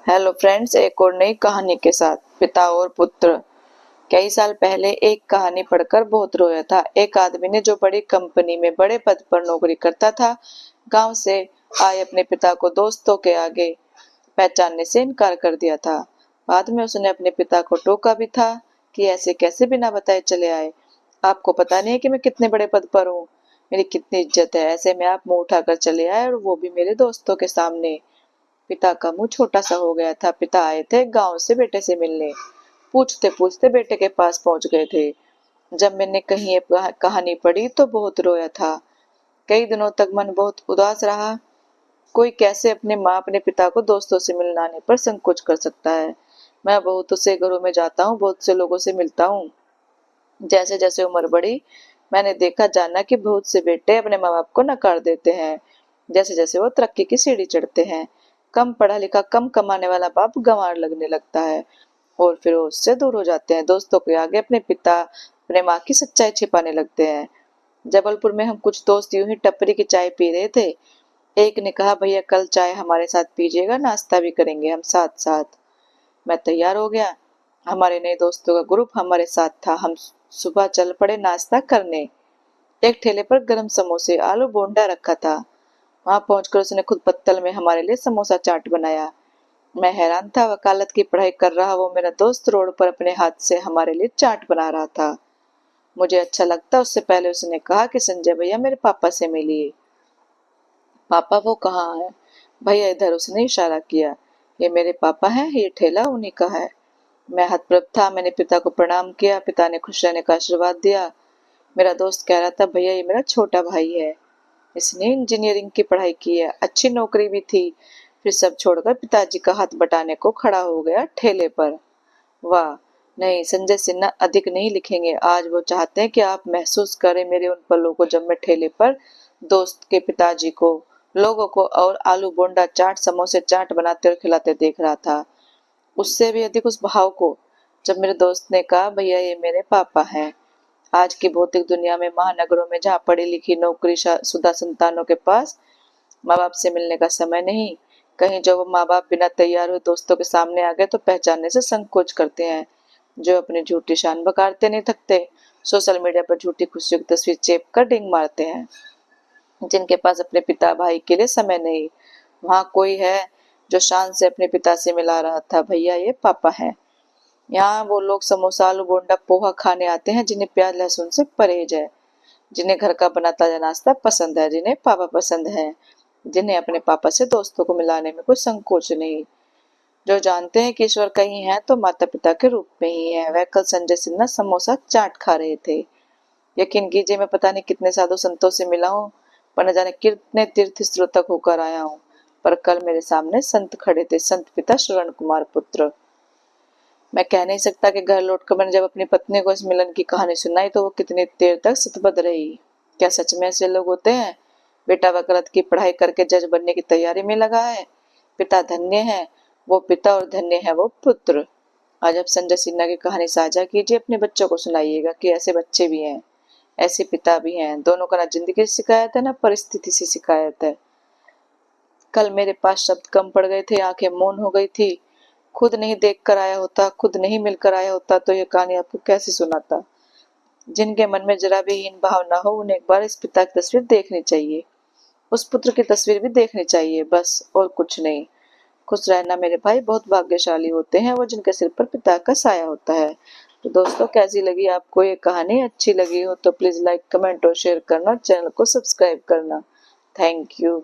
Hello friends, एक और नई कहानी के साथ पिता और पुत्र। कई साल पहले एक कहानी पढ़कर बहुत रोया था। एक आदमी ने जो बड़ी कंपनी में बड़े पद पर नौकरी करता था, गांव से आए अपने पिता को दोस्तों के आगे पहचानने से इनकार कर दिया था। बाद में उसने अपने पिता को टोका भी था कि ऐसे कैसे बिना बताए चले आए। आपको पता नहीं है कि मैं कितने बड़े पद पर हूँ, मेरी कितनी इज्जत है, ऐसे में आप मुंह उठाकर चले आए और वो भी मेरे दोस्तों के सामने। पिता का मुंह छोटा सा हो गया था। पिता आए थे गांव से बेटे से मिलने। पूछते पूछते बेटे के पास पहुंच गए थे। जब मैंने कहीं ये कहानी पढ़ी तो बहुत रोया था। कई दिनों तक मन बहुत उदास रहा। कोई कैसे अपने पिता को दोस्तों से मिलने आने पर संकोच कर सकता है। मैं बहुत से घरों में जाता हूँ, बहुत से लोगों से मिलता हूँ। जैसे जैसे उम्र बढ़ी, मैंने देखा जाना कि बहुत से बेटे अपने माँ बाप को नकार देते हैं। जैसे जैसे वो तरक्की की सीढ़ी चढ़ते हैं, कम पढ़ा लिखा कम कमाने वाला बाप गंवार लगने लगता है और फिर वो उससे दूर हो जाते हैं। दोस्तों के आगे अपने पिता अपने माँ की सच्चाई छिपाने लगते हैं। जबलपुर में हम कुछ दोस्त यूं ही टपरी की चाय पी रहे थे। एक ने कहा, भैया कल चाय हमारे साथ पीजिएगा, नाश्ता भी करेंगे हम साथ साथ। मैं तैयार हो गया। हमारे नए दोस्तों का ग्रुप हमारे साथ था। हम सुबह चल पड़े नाश्ता करने। एक ठेले पर गरम समोसे आलू बोंडा रखा था। वहां पहुंचकर उसने खुद पत्तल में हमारे लिए समोसा चाट बनाया। मैं हैरान था, वकालत की पढ़ाई कर रहा वो मेरा दोस्त रोड पर अपने हाथ से हमारे लिए चाट बना रहा था। मुझे अच्छा लगता उससे पहले उसने कहा कि संजय भैया मेरे पापा से मिलिए। पापा वो कहाँ है? भैया इधर, उसने इशारा किया। ये मेरे पापा हैं, ये ठेला उन्हीं का है। मैं हतप्रभ था। मैंने पिता को प्रणाम किया। पिता ने खुश रहने का आशीर्वाद दिया। मेरा दोस्त कह रहा था, भैया ये मेरा छोटा भाई है, इसने इंजीनियरिंग की पढ़ाई की है, अच्छी नौकरी भी थी। फिर सब छोड़कर पिताजी का हाथ बटाने को खड़ा हो गया ठेले पर। वाह! नहीं, संजय सिन्हा अधिक नहीं लिखेंगे। आज वो चाहते हैं कि आप महसूस करें मेरे उन पलों को जब मैं ठेले पर दोस्त के पिताजी को, लोगों को और आलू बोंडा चाट समोसे चाट बनाते और खिलाते देख रहा था। उससे भी अधिक उस भाव को जब मेरे दोस्त ने कहा, भैया ये मेरे पापा हैं। आज की भौतिक दुनिया में, महानगरों में, जहाँ पढ़ी लिखी नौकरी शुदा संतानों के पास माँ बाप से मिलने का समय नहीं, कहीं जो वो माँ बाप बिना तैयार हुए दोस्तों के सामने आ गए तो पहचानने से संकोच करते हैं। जो अपनी झूठी शान बकारते नहीं थकते, सोशल मीडिया पर झूठी खुशियों की तस्वीर चेप कर डिंग मारते हैं। जिनके पास अपने पिता भाई के लिए समय नहीं, वहाँ कोई है जो शान से अपने पिता से मिला रहा था, भैया ये पापा है। यहाँ वो लोग समोसा आलू बोंडा पोहा खाने आते हैं जिन्हें प्याज लहसुन से परहेज है, जिन्हें घर का बना ताजा नाश्ता पसंद है, जिन्हें पापा पसंद है, जिन्हें अपने पापा से दोस्तों को मिलाने में कोई संकोच नहीं, जो जानते हैं कि ईश्वर कहीं है तो माता पिता के रूप में ही है। वह कल संजय सिन्हा समोसा चाट खा रहे थे। यकीन कीजिए, मैं पता नहीं कितने साधु संतों से मिला हूँ, पर न जाने कितने तीर्थ स्थलों तक होकर आया हूँ, पर कल मेरे सामने संत खड़े थे, संत पिता श्रवण कुमार पुत्र। मैं कह नहीं सकता कि घर लौटकर मैंने जब अपनी पत्नी को इस मिलन की कहानी सुनाई तो वो कितनी देर तक सतबद्ध रही। क्या सच में ऐसे लोग होते हैं? बेटा वकालत की पढ़ाई करके जज बनने की तैयारी में लगा है। पिता धन्य है वो पिता और धन्य है वो पुत्र। आज आप संजय सिन्हा की कहानी साझा कीजिए, अपने बच्चों को सुनाइएगा कि ऐसे बच्चे भी हैं, ऐसे पिता भी हैं। दोनों का ना जिंदगी से शिकायत है, ना परिस्थिति से शिकायत है। कल मेरे पास शब्द कम पड़ गए थे, आंखें मौन हो गई थी। खुद नहीं देख कर आया होता, खुद नहीं मिलकर आया होता तो यह कहानी आपको कैसे सुनाता। जिनके मन में जरा भी हीन भाव ना हो, उन्हें एक बार इस पिता की तस्वीर देखनी चाहिए, उस पुत्र की तस्वीर भी देखनी चाहिए, बस और कुछ नहीं। खुश रहना मेरे भाई, बहुत भाग्यशाली होते हैं वो जिनके सिर पर पिता का साया होता है। तो दोस्तों, कैसी लगी आपको ये कहानी? अच्छी लगी हो तो प्लीज लाइक कमेंट और शेयर करना, चैनल को सब्सक्राइब करना। Thank you.